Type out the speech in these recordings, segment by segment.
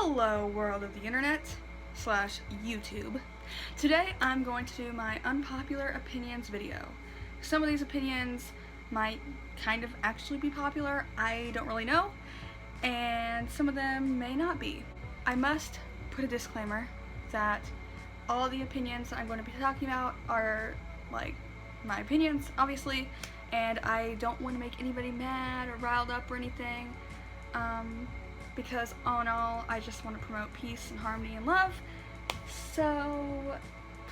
Hello world of the internet / YouTube. Today I'm going to do my unpopular opinions video. Some of these opinions might kind of actually be popular, I don't really know, and some of them may not be. I must put a disclaimer that all the opinions that I'm going to be talking about are like my opinions, obviously, and I don't want to make anybody mad or riled up or anything. Because all in all, I just want to promote peace and harmony and love. So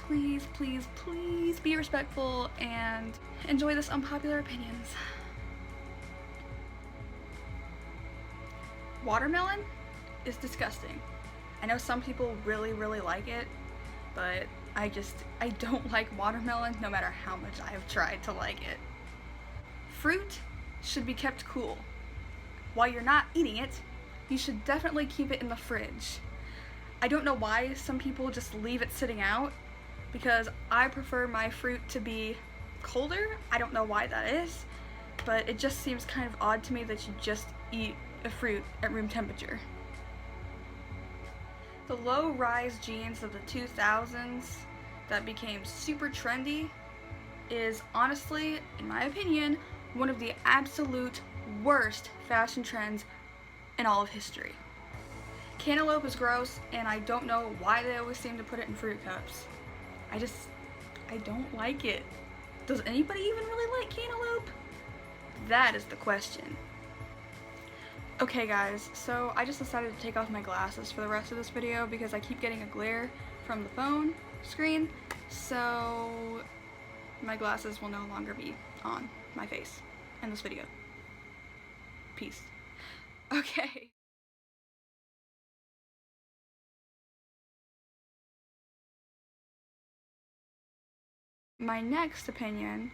please, please, please be respectful and enjoy this unpopular opinions. Watermelon is disgusting. I know some people really, really like it, but I don't like watermelon no matter how much I have tried to like it. Fruit should be kept cool. While you're not eating it, you should definitely keep it in the fridge. I don't know why some people just leave it sitting out, because I prefer my fruit to be colder. I don't know why that is, but it just seems kind of odd to me that you just eat a fruit at room temperature. The low-rise jeans of the 2000s that became super trendy is honestly, in my opinion, one of the absolute worst fashion trends in all of history. Cantaloupe is gross, and I don't know why they always seem to put it in fruit cups. I don't like it. Does anybody even really like cantaloupe? That is the question. Okay guys, so I just decided to take off my glasses for the rest of this video because I keep getting a glare from the phone screen, so my glasses will no longer be on my face in this video. Peace. Okay. My next opinion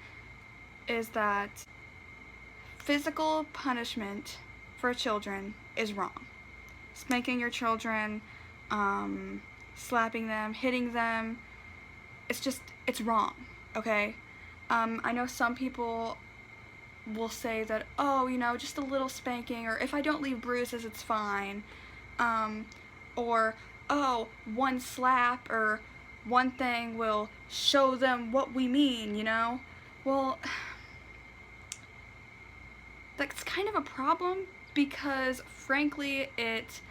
is that physical punishment for children is wrong. Spanking your children, slapping them, hitting them, it's wrong, okay? I know some people will say that, oh, you know, just a little spanking, or if I don't leave bruises, it's fine. Or, oh, one slap or one thing will show them what we mean, you know? Well, that's kind of a problem because, frankly, it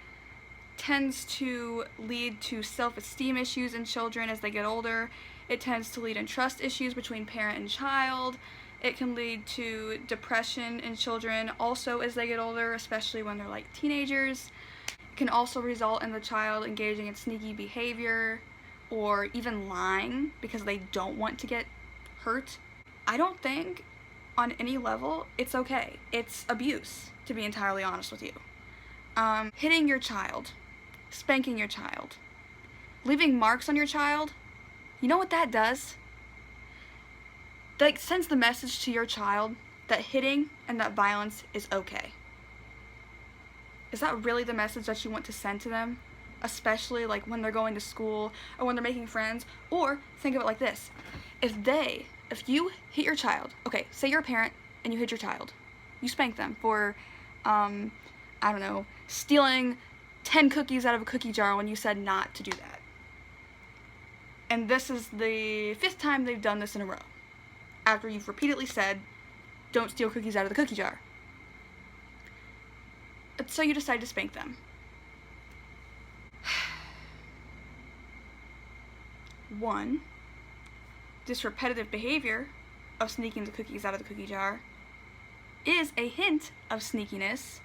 tends to lead to self-esteem issues in children as they get older. It tends to lead in trust issues between parent and child. It can lead to depression in children also as they get older, especially when they're like teenagers. It can also result in the child engaging in sneaky behavior or even lying because they don't want to get hurt. I don't think on any level it's okay. It's abuse, to be entirely honest with you. Hitting your child, spanking your child, leaving marks on your child, you know what that does? That sends the message to your child that hitting and that violence is okay. Is that really the message that you want to send to them? Especially like when they're going to school or when they're making friends? Or think of it like this. If you hit your child, okay, say you're a parent and you hit your child. You spank them for, I don't know, stealing 10 cookies out of a cookie jar when you said not to do that. And this is the 5th time they've done this in a row. After you've repeatedly said, don't steal cookies out of the cookie jar. So you decide to spank them. One, this repetitive behavior of sneaking the cookies out of the cookie jar is a hint of sneakiness,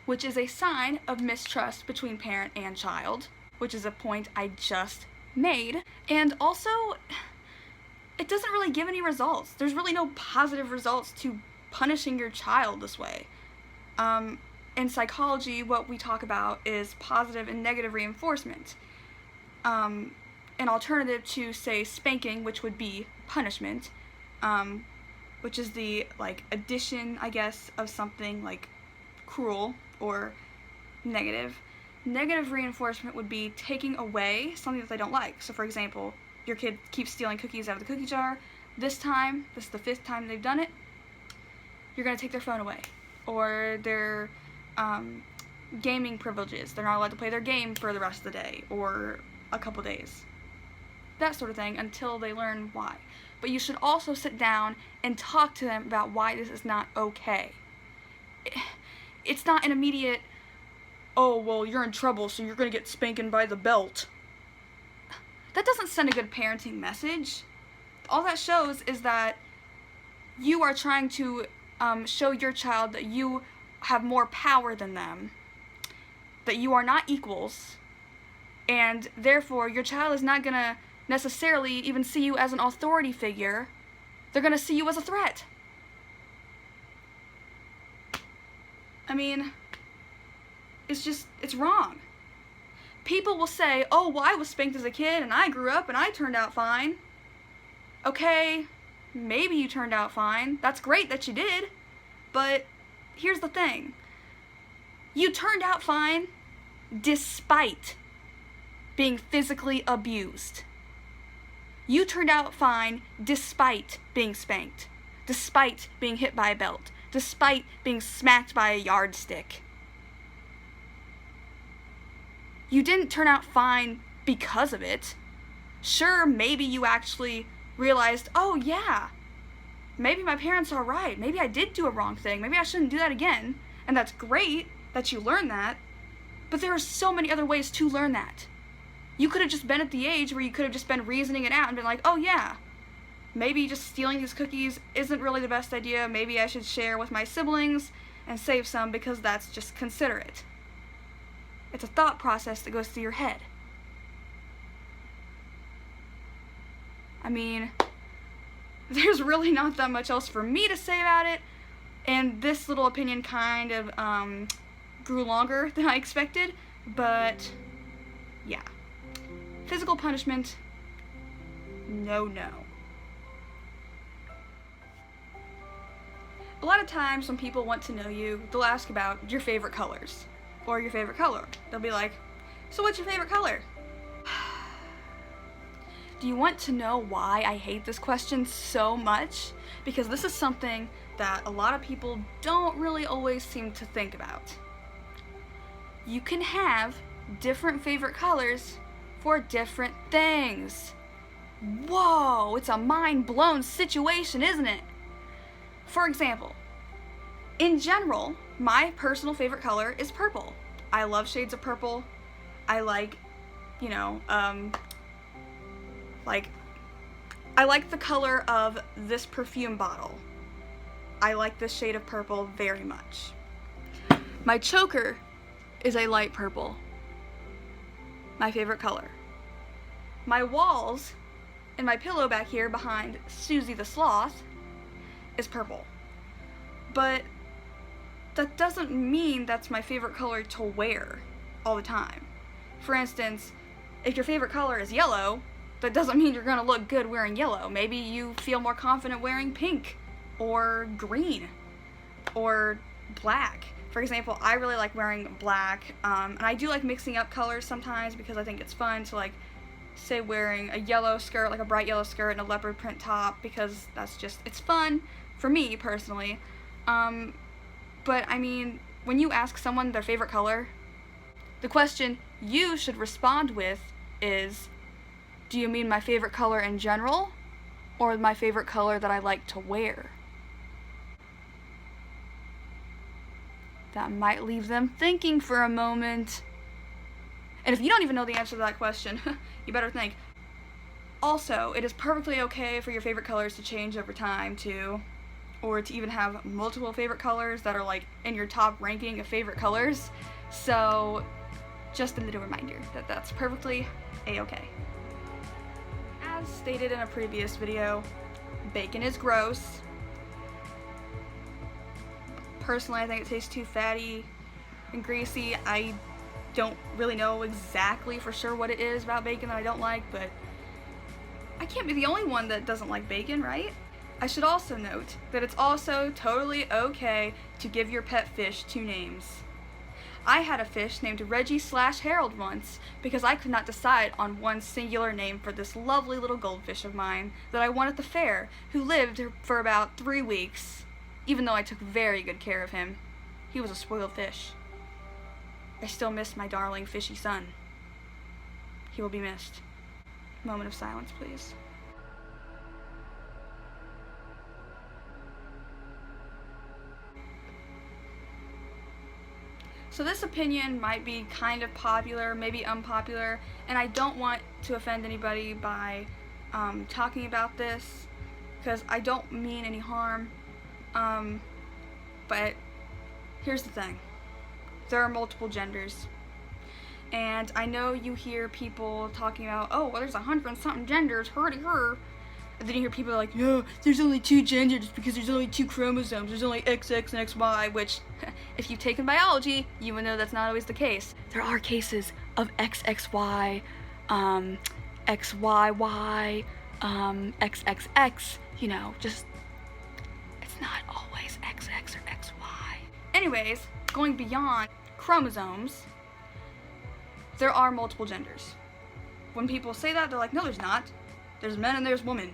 which is a sign of mistrust between parent and child, which is a point I just made. And also, it doesn't really give any results. There's really no positive results to punishing your child this way. In psychology, what we talk about is positive and negative reinforcement. An alternative to, say, spanking, which would be punishment, which is the, like, addition, I guess, of something, like, cruel or negative. Negative reinforcement would be taking away something that they don't like. So, for example, your kid keeps stealing cookies out of the cookie jar. This time, this is the 5th time they've done it, you're going to take their phone away. Or they're gaming privileges. They're not allowed to play their game for the rest of the day or a couple days. That sort of thing until they learn why. But you should also sit down and talk to them about why this is not okay. It's not an immediate, oh, well, you're in trouble, so you're going to get spanking by the belt. That doesn't send a good parenting message. All that shows is that you are trying to show your child that you have more power than them, that you are not equals, and therefore your child is not going to necessarily even see you as an authority figure. They're going to see you as a threat. I mean, it's wrong. People will say, oh, well, I was spanked as a kid and I grew up and I turned out fine. Okay, maybe you turned out fine. That's great that you did. But here's the thing. You turned out fine despite being physically abused. You turned out fine despite being spanked, despite being hit by a belt, despite being smacked by a yardstick. You didn't turn out fine because of it. Sure, maybe you actually realized, oh yeah, maybe my parents are right. Maybe I did do a wrong thing. Maybe I shouldn't do that again. And that's great that you learned that. But there are so many other ways to learn that. You could have just been at the age where you could have just been reasoning it out and been like, oh yeah, maybe just stealing these cookies isn't really the best idea. Maybe I should share with my siblings and save some because that's just considerate. It's a thought process that goes through your head. I mean, there's really not that much else for me to say about it, and this little opinion kind of grew longer than I expected, but yeah. Physical punishment, no. A lot of times when people want to know you, they'll ask about your favorite colors, or your favorite color. They'll be like, so what's your favorite color? Do you want to know why I hate this question so much? Because this is something that a lot of people don't really always seem to think about. You can have different favorite colors for different things. Whoa, it's a mind-blown situation, isn't it? For example, in general, my personal favorite color is purple. I love shades of purple. I like, I like the color of this perfume bottle. I like this shade of purple very much. My choker is a light purple. My favorite color. My walls and my pillow back here behind Susie the Sloth is purple. But that doesn't mean that's my favorite color to wear all the time. For instance, if your favorite color is yellow, that doesn't mean you're gonna look good wearing yellow. Maybe you feel more confident wearing pink or green or black. For example, I really like wearing black, and I do like mixing up colors sometimes because I think it's fun to, like, say wearing a yellow skirt, like a bright yellow skirt and a leopard print top, because it's fun for me personally. But I mean, when you ask someone their favorite color, the question you should respond with is, do you mean my favorite color in general, or my favorite color that I like to wear? That might leave them thinking for a moment. And if you don't even know the answer to that question, you better think. Also, it is perfectly okay for your favorite colors to change over time too, or to even have multiple favorite colors that are like in your top ranking of favorite colors. So just a little reminder that that's perfectly a-okay. As stated in a previous video, bacon is gross. Personally, I think it tastes too fatty and greasy. I don't really know exactly for sure what it is about bacon that I don't like, but I can't be the only one that doesn't like bacon, right? I should also note that it's also totally okay to give your pet fish two names. I had a fish named Reggie/Harold once because I could not decide on one singular name for this lovely little goldfish of mine that I won at the fair, who lived for about 3 weeks, even though I took very good care of him. He was a spoiled fish. I still miss my darling fishy son. He will be missed. Moment of silence, please. So this opinion might be kind of popular, maybe unpopular, and I don't want to offend anybody by talking about this, because I don't mean any harm, but here's the thing. There are multiple genders, and I know you hear people talking about, oh, well, there's 100 and something genders, her. And then you hear people like, no, there's only 2 genders because there's only 2 chromosomes. There's only XX and XY, which, if you've taken biology, you would know that's not always the case. There are cases of XXY, XYY, XXX, you know, just, it's not always XX or XY. Anyways, going beyond chromosomes, there are multiple genders. When people say that, they're like, no, there's not. There's men and there's women.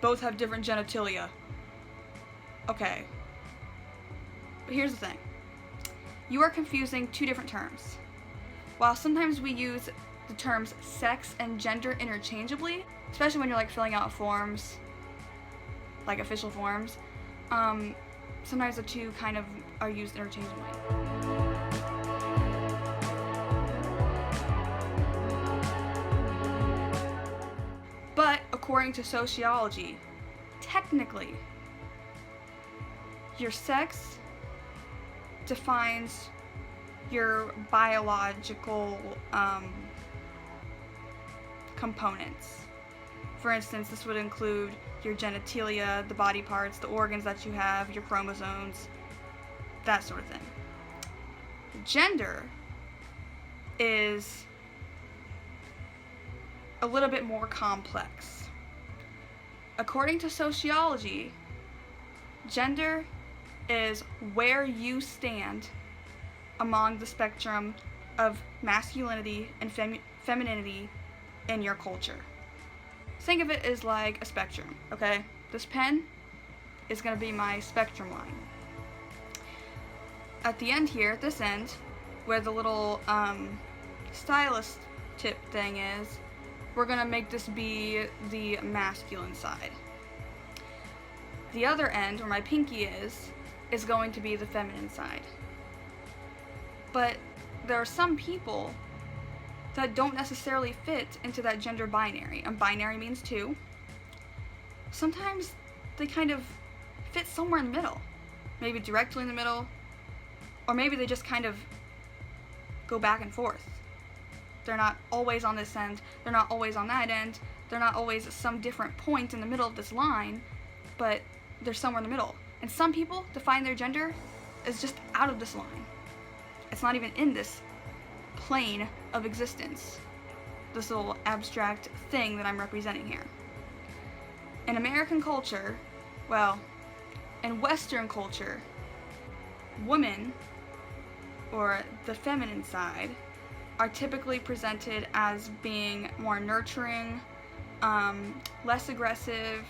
Both have different genitalia. Okay. But here's the thing. You are confusing 2 different terms. While sometimes we use the terms sex and gender interchangeably, especially when you're like filling out forms, like official forms, sometimes the 2 kind of are used interchangeably. But according to sociology, technically, your sex defines your biological components. For instance, this would include your genitalia, the body parts, the organs that you have, your chromosomes, that sort of thing. Gender is a little bit more complex. According to sociology, gender is where you stand among the spectrum of masculinity and femininity in your culture. Think of it as like a spectrum, okay? This pen is going to be my spectrum line. At the end here, at this end, where the little stylus tip thing is, we're going to make this be the masculine side. The other end, where my pinky is going to be the feminine side. But there are some people that don't necessarily fit into that gender binary. And binary means 2. Sometimes they kind of fit somewhere in the middle. Maybe directly in the middle, or maybe they just kind of go back and forth. They're not always on this end, they're not always on that end, they're not always at some different point in the middle of this line, but they're somewhere in the middle. And some people define their gender as just out of this line. It's not even in this plane of existence, this little abstract thing that I'm representing here. In American culture, well, in Western culture, women, or the feminine side, are typically presented as being more nurturing, less aggressive,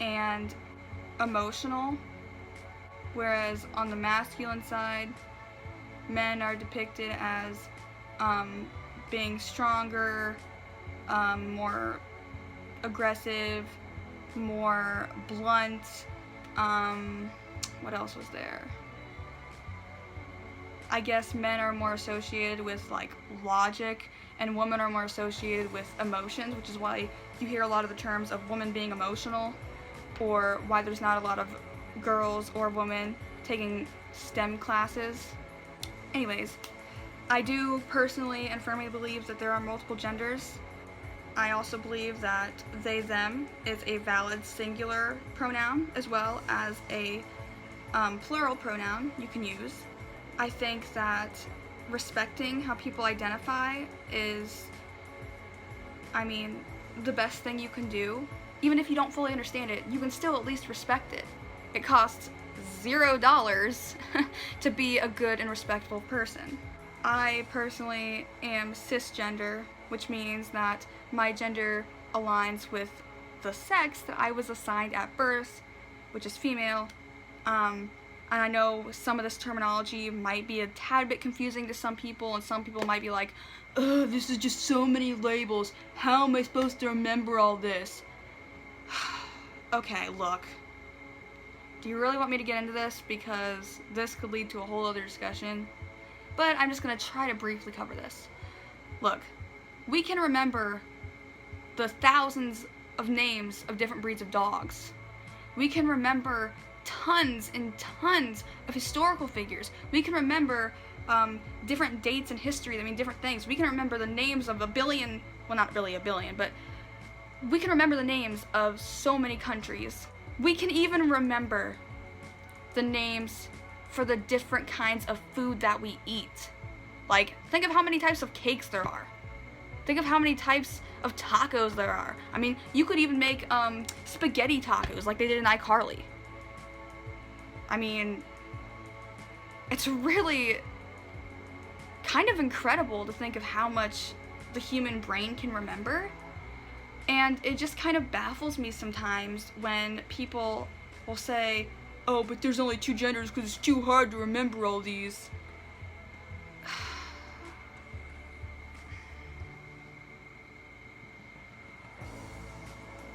and emotional, whereas on the masculine side, men are depicted as being stronger, more aggressive, more blunt. What else was there? I guess men are more associated with like logic, and women are more associated with emotions, which is why you hear a lot of the terms of women being emotional, or why there's not a lot of girls or women taking STEM classes. Anyways, I do personally and firmly believe that there are multiple genders. I also believe that they, them is a valid singular pronoun as well as a plural pronoun you can use. I think that respecting how people identify is, the best thing you can do. Even if you don't fully understand it, you can still at least respect it. It costs $0 to be a good and respectful person. I personally am cisgender, which means that my gender aligns with the sex that I was assigned at birth, which is female. And I know some of this terminology might be a tad bit confusing to some people, and some people might be like, ugh, this is just so many labels. How am I supposed to remember all this? Okay, look. Do you really want me to get into this? Because this could lead to a whole other discussion. But I'm just going to try to briefly cover this. Look, we can remember the thousands of names of different breeds of dogs. We can remember tons and tons of historical figures. We can remember different dates in history that mean different things. We can remember the names of a billion, well, not really a billion, but we can remember the names of so many countries. We can even remember the names for the different kinds of food that we eat. Like, think of how many types of cakes there are. Think of how many types of tacos there are. I mean, you could even make spaghetti tacos like they did in iCarly. I mean, it's really kind of incredible to think of how much the human brain can remember. And it just kind of baffles me sometimes when people will say, oh, but there's only 2 genders because it's too hard to remember all these.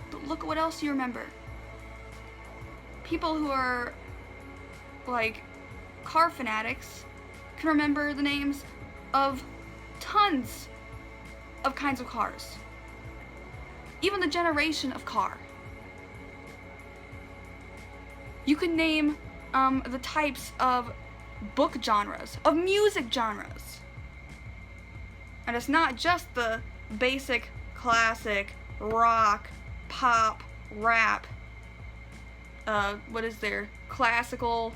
But look at what else you remember. People who are like car fanatics can remember the names of tons of kinds of cars. Even the generation of car. You can name the types of book genres, of music genres. And it's not just the basic, classic, rock, pop, rap, what is there, classical.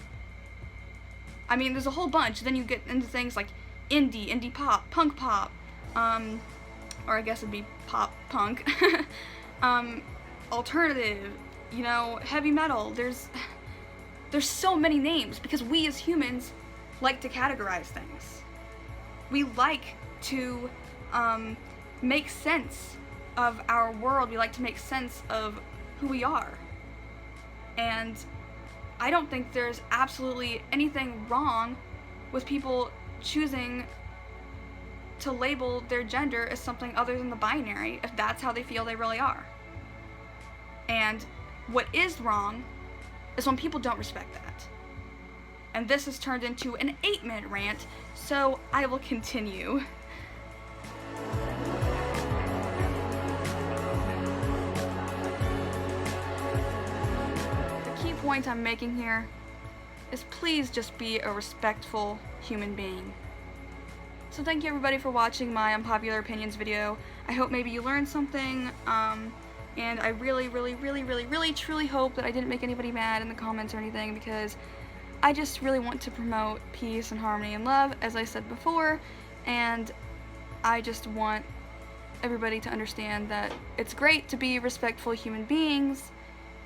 I mean, there's a whole bunch. Then you get into things like indie pop, punk pop, or I guess it'd be pop punk, alternative, you know, heavy metal. There's so many names because we as humans like to categorize things. We like to make sense of our world. We like to make sense of who we are. And I don't think there's absolutely anything wrong with people choosing to label their gender as something other than the binary if that's how they feel they really are. And what is wrong is when people don't respect that. And this has turned into an 8-minute rant, so I will continue. The key point I'm making here is please just be a respectful human being. So thank you everybody for watching my unpopular opinions video. I hope maybe you learned something, and I really truly hope that I didn't make anybody mad in the comments or anything, because I just really want to promote peace and harmony and love, as I said before, and I just want everybody to understand that it's great to be respectful human beings,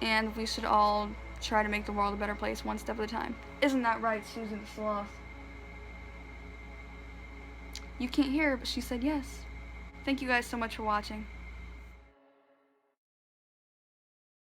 and we should all try to make the world a better place one step at a time. Isn't that right, Susan the Sloth? You can't hear her, but she said yes. Thank you guys so much for watching.